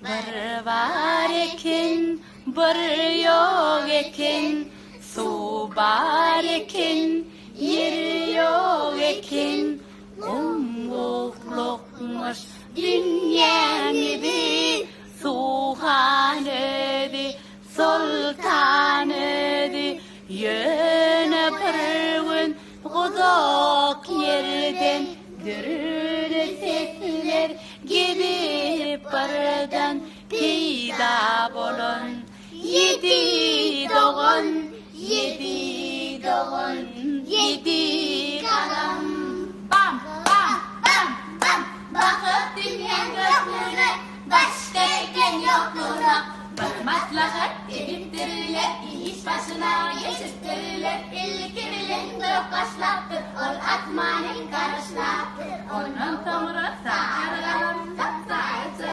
Bir var eken, bir yok eken, su var eken, yer yok eken, umgutlukmuş dünyanı bir suhanıdı, sultanıdı, yöne bir gün uzak yerden dürülü sesler gidip bardan peyda bolun. Yedi doğun, yedi doğun, yedi kalan. Bam, bam, bam, bam. Bakıp dünya göklüğüne, baştayken yokluğuna. Bak maslahat ediptirirler, iş başına geçirtirirler. İlkirilen gök başlattır, ol atmanın karışlattır. Onun tomru sağırlanır.